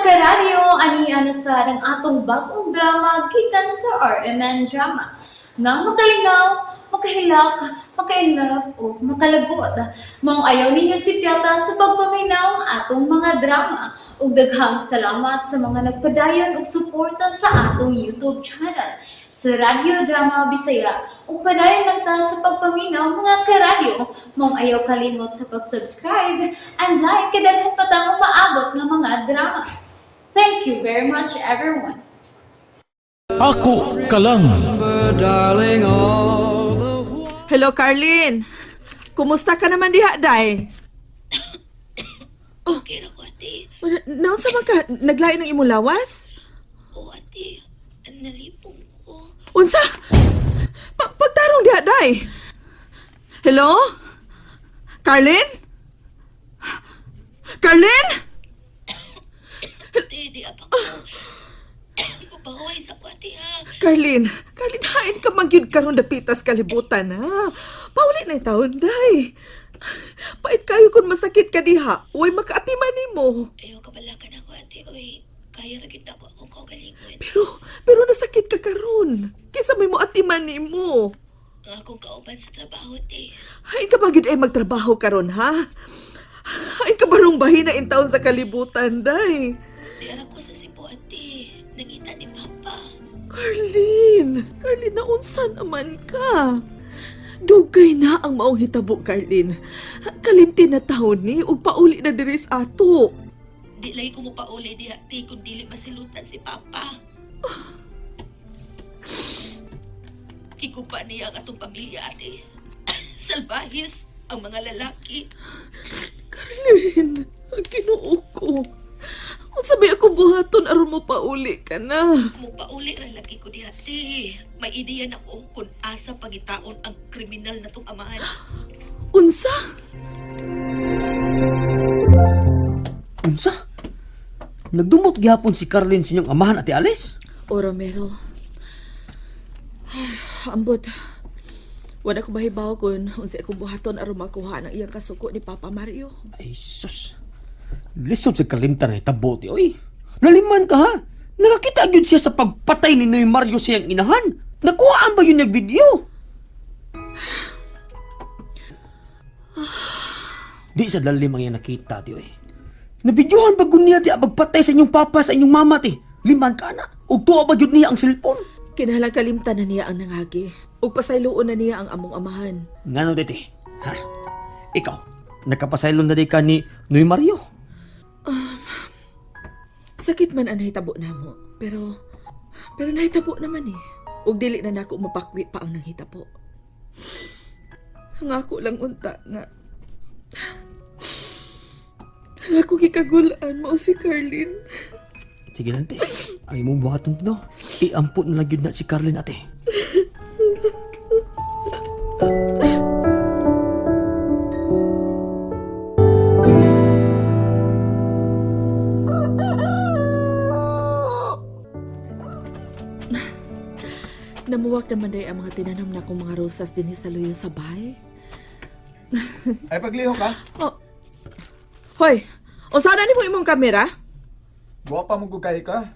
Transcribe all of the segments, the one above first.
karadyo, ani sa ng atong bagong drama gikan sa RMN Drama. Nga makalingaw, makahilak, maka-inlove, o makalagot. Mong ayaw ninyo si Piota sa pagpaminaw ang atong mga drama. Ug daghang salamat sa mga nagpadayon ug suporta sa atong YouTube channel sa Radio Drama Bisaya. Ug padayon lang ta sa pagpaminaw mga karadyo. Mong ayaw kalimot sa pag-subscribe and like kadaghan pa tang maabot ng mga drama. Thank you very much everyone. Ako ka lang. Hello, Carlin. Kumusta ka naman diha, Day? Okay na ko, ate. Naon sa man ka? Naglain ng imong lawas? Oo, ate. Nalipong ko. Unsa? Pagtarong diha, Day. Hello? Carlin? Carlin? Ate, di apa ko. Mabaway sa ko, ate, ha. Carlin, hain ka magyud karon dapitas kalibutan, ha? Pauli na taon, Day. Pait kayo kung masakit ka diha. Uy, makaatiman nimo. Ayaw kabalakan ako, ate. Uy, kaya ragit ako akong kaugalingon. Pero nasakit ka karon. Kisa may mo atiman nimo. Ang akong kauban sa trabaho, ate. Hain ka ba gid ay magtrabaho karon, ha? Hain ka barong bahina in taon sa kalibutan, Day. Diyara ko sa Cebu, ate. Nangita ni Papa. Carlin, naunsa naman ka? Dugay na ang maong hitabo, Carlin. Kalimti na taon ni ug pauli na diri sa ato. Di lagi ko mo pauli di, ate, kung dili masilutan si Papa. Kikupa niya ang atong pamilya, ate. Salbahis ang mga lalaki. Carlin, ang Ginoo ko. Unsa may ako buhaton aron mo pauli ka na? Mupauli ra lagi ko di, ate. May ideya na ko kung asa pagitaon ang kriminal na tong amahan. Unsa? Unsa? Nagdumot gihapon si Carlin sa inyong amahan, Ate Alice? O Romero. Ambot. Wala ko mahibaw kung unsa akong buhaton aron makuha ng iyang kasuko ni Papa Mario. Ay, sus. Lisod sa kalimtan ay tabuti, oy. Naliman ka, ha? Nakakita agad siya sa pagpatay ni Noy Mario siyang inahan. Nakuhaan ba yun yung video? Di sa lalim ang yan nakita, ti, oy. Nabidyohan ba niya di ang magpatay sa inyong papa, sa inyong mama, ti? Liman ka na. O tuwa ba yun niya ang cellphone? Kinahanglan kalimtan na niya ang nangagi. Ug pasayloon na niya ang among amahan. Ngano, diti? Ha? Ikaw, nakapasaylon na di ka ni Noy Mario? Sakit man ang nahitabo namo, pero nahitabo naman eh. Ug dili na nako mapakwi pa ang nanghitabo. Ang ako lang unta nga ako gikagulaan mo si Carlin. Sige lang, te. Ay mong buhaton no. Iampot na lang yun na si Carlin, ate. Namuwak naman day ang mga tinanom na kong mga rosas din sa luyo sa bahay. Ay, pagliho ka. Oh. Hoy, o sana ni mo imong kamera? Guwapa mo gugay ka.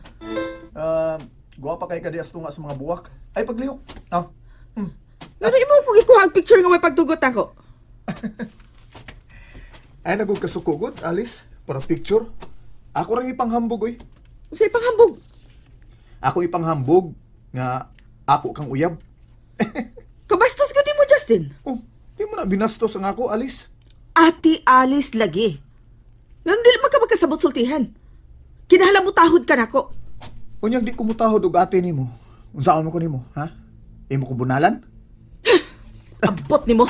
Guwapa kay ka di astunga sa mga buwak. Ay, pagliho. Oh. Ano imo pong ikuha ang picture nga may pagtugot ako? Ay, nagugkasukugod, Alice. Para picture. Ako rin ipanghambog, oy. Sa ipanghambog. Ako ipanghambog nga ako kang uyab. Kabastos ka mo, Justin. Oh, di mo na binastos ang ako, Alice. Ati Alice lagi. Nga dili man ka magkasabot sultihan. Kinahanglan mo tahod ka nako. Unyag di kumutahod og ate nimo. Unsaon mo ko nimo, ha? Imo ko bunalan? Abot nimo.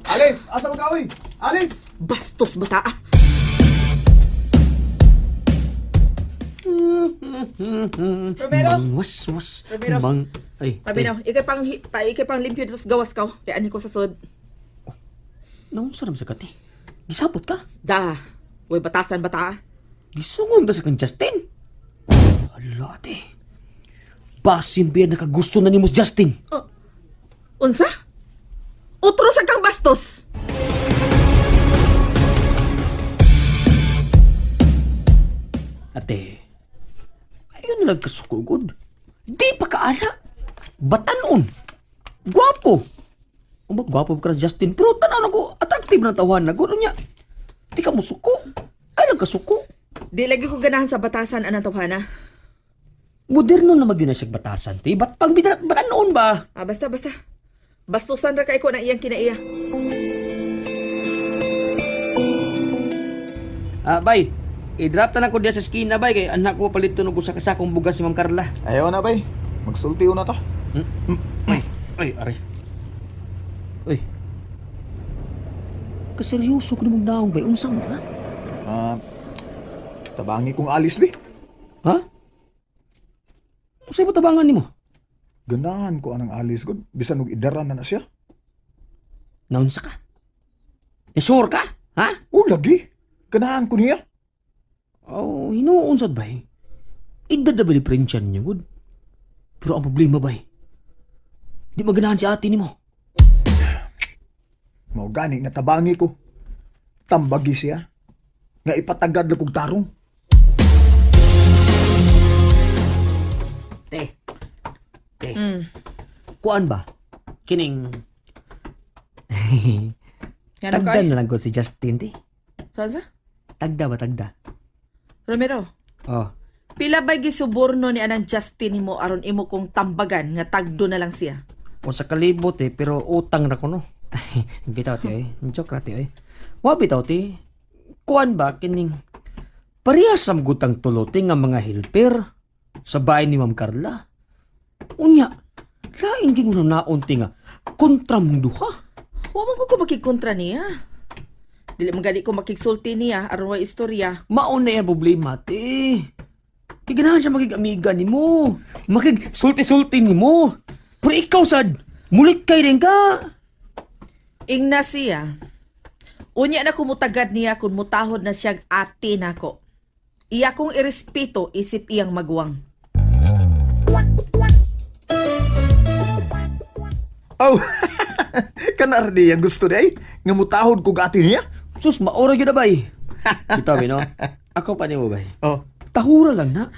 Alice, asa mo ka, oy? Alice! Bastos bata. Romero? Mangwas-was. Romero? Ay, Pabinaw, ikay pang limpyo dito sa gawas ka. Tiyan ko sa sud. naun sa sa kati. Gisabot ka? Da, way batasan bata. Gisungong ba sa kang Justin? Hala, ate. Basin ba yan nakagusto na ni Mus Justin? Unsa? Utro sa kang bastos. Alag kasukugod. Di pa kaana. Batanon. Gwapo. Umag gwapo ka na Justin. Pero tanaw na ko. Attractive na tawahan na. Gano'n niya. Di ka mo suko. Alag kasuko. Di lagi ko ganahan sa batasan anang tawhana. Moderno na mag-yun na siya batasan. Ti, ba't pang batanon ba? Basta. Bastusan ra kay ko na iyang kinaiya. Bay. I-drop na lang ko diya sa skina, bay. Kay anak ko palito ko sa kasakong bugas ni Ma'am Carla. Ayaw na, bay. Magsultiw na to. Ay, aray. Uy. Kaseryoso ko namang naong, bay. Unsang mo na? Tabangi kong alis, bay. Ha? Sa'yo ba tabangan ni mo? Ganahan ko anang alis ko. Bisan og idaran na siya. Naunsa ka? Sure ka? Ha? O, lagi. Ganahan ko niya. Oh, hinuunsad bay. Idad na ba ni Prinsian niya, good? Pero ang problema bay, di maganahan si ate ni mo. Mao gani nga tabangi ko. Tambagi siya. Nga ipatagad na kong tarong. Te. Kuan ba? Kining... Tagda na lang ko si Justin, te. Saan? Tagda ba, tagda? Romero, Oh. pila ba'y gisuborno ni anang Justin mo aron imo kong tambagan nga tagdo na lang siya? O sa kalibot, pero utang na ko, no? Bitaw, te, eh. Joke na, te, eh. Wa bitaw, te. Kuan ba, kining... Parehas ang gutang tulote nga mga helper sa bahay ni Ma'am Carla. Unya, laing ging naunti nga kontra mong duha. Wa man ko makikkontra niya. Dili man gani ko makigsulti niya aron wa istorya. Mauna yan problema, te. Kiganahan siya makig-amiga ni mo. Makig-sulti-sulti ni mo. Pero ikaw, sad, mulik kay rin ka. Ingna siya. Unya na kumutagad niya kung mutahod na siyang ate nako. Iya kong irespeto isip iyang magwang. Oh, kanar di yang gusto day. Nga mutahod ko gati niya. Sus, maura yun na, bay. Kita, no? Ako pa ni mo, bay. Oh, Tahura lang na.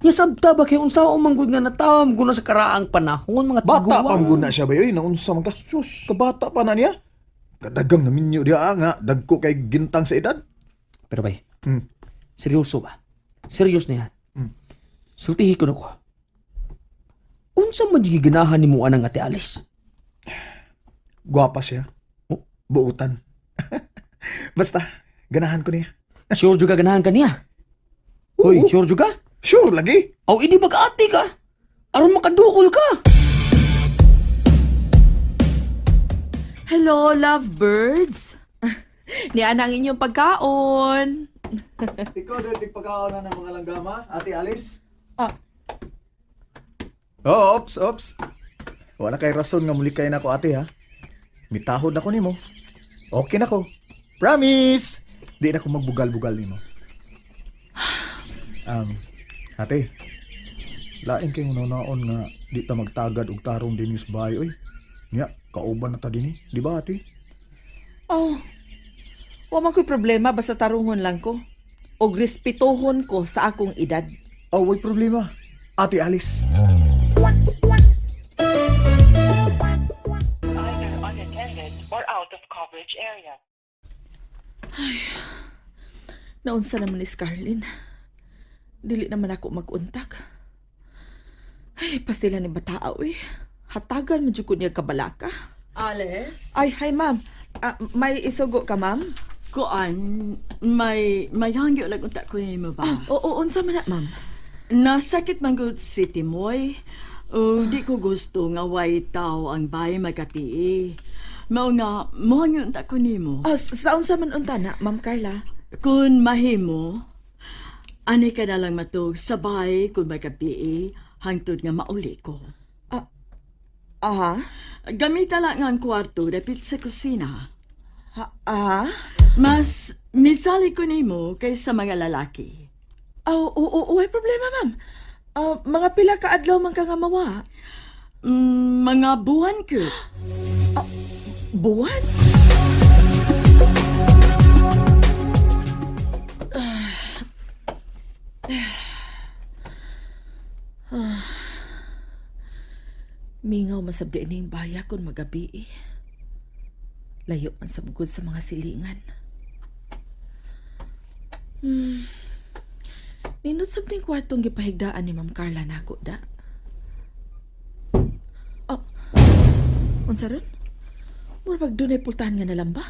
Nga sabta ba kayo unsa umanggod nga natawam ko na sa karaang panahon, mga bata tiguan. pa muna siya ba yoy? Naunsa man ka? Sus, kabata pa na niya. Kadagang namin niyo diya nga. Dagko kay gintang sa edad. Pero bay, Hmm. seryoso ba? Serious na yan. Sultihi ko na ko. Unsa man giganahan ni mo anang ate Alice? Gwapa siya. Oh? Buutan. Basta, ganahan ko niya. Sure juga ganahan ka niya? Hoy, Oo. sure juga? Sure lagi. Aw, hindi mag-ati ka. Aron makaduol ka. Hello, lovebirds. Ni anang inyong pagkaon. Ikaw din pagkaon na ng mga langgama, Ate Alice. Ah. Oh, ops. Wala kay rason nga muli kay na ko, ate, ha? Mitahod ako nimo. Okay na ko. Promise! Di na ko magbugal-bugal nimo. Ate, lain kay unaon nga di ta magtagad og tarong din sa bahay, oy. Nya, kauban na ta din, di ba, ate? Oh, wa man ko'y problema basta tarungon lang ko. Og respetuhon ko sa akong edad. Oh, way problema. Ate Alice. Either unattended or out of coverage area. Naunsa naman ni Scarlett. Dili naman ako mag-untak. Ay, pastila ni bataaw eh. Hatagan mo ko niya kabalaka. Alice? Ay, hi ma'am. May isugo ka ma'am? Kuan, may hangyo lang unta ko mo ba? Oo, unsa man na ma'am? Nasakit man gud si Timoy. O di ko gusto nga way tao ang bahay magkapi. Mao nga, mo hangyo unta ko nimo. Sa unsa man unta na, ma'am Carla? Kung mahimo, ani ka na lang matug sa bahay kung magkapi, hangtod nga mauli ko. Aha? Gamita lang nga ang kwarto dapit sa kusina. Aha? Mas misali ko nimo kaysa mga lalaki. Oo, may problema ma'am. Mga pila ka adlaw man ka nga mawa. Mga buwan ko. Buwan? Mingaw masabdi na yung baya kung magabi. Layo man sa bugod sa mga silingan. Ninot sab ning kwartong gipahigdaan ni Ma'am Carla nako da. Oh. Unsa ron? Murag dunay pultahan nga nalang ba?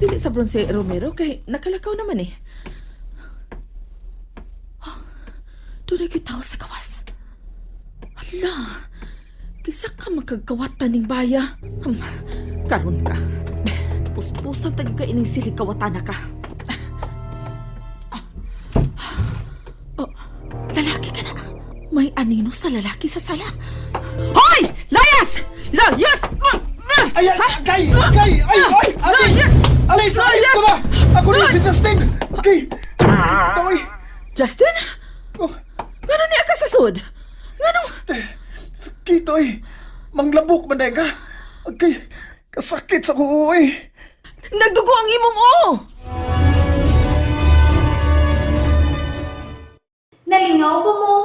Dili sa Bronce Romero kay nakalakaw naman eh. Oh, dunay gyud tawo sa kawas. Hala, kisa ka makagkawatan ning baya. Karon ka. Puspusan tagi ka ining silig kawatan ka. Oh, lalaki ka na. May anino sa lalaki sa sala. Hoy! Layas! Layas! Ay, kay! Ate! Alis! Alis ka ba? Ako rin si Justin! Okay! Toy! Justin? Oh, Ngano niya ka sa sud? Ngano? sakit oy! Manglabok man ka! Okay! Kasakit sa kuo eh! Nagdugo ang imong o! Nalingaw ba mo?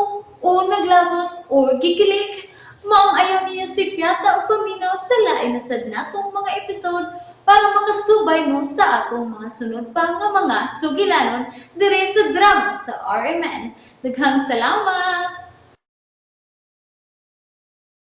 O naglagot? O gikilik? Maong ayaw niyo si Piata o paminaw sa lain na sad natong mga episode para makasubay mo sa atong mga sunod pa nga mga sugilanon dire sa drama sa RMN. Daghang salamat!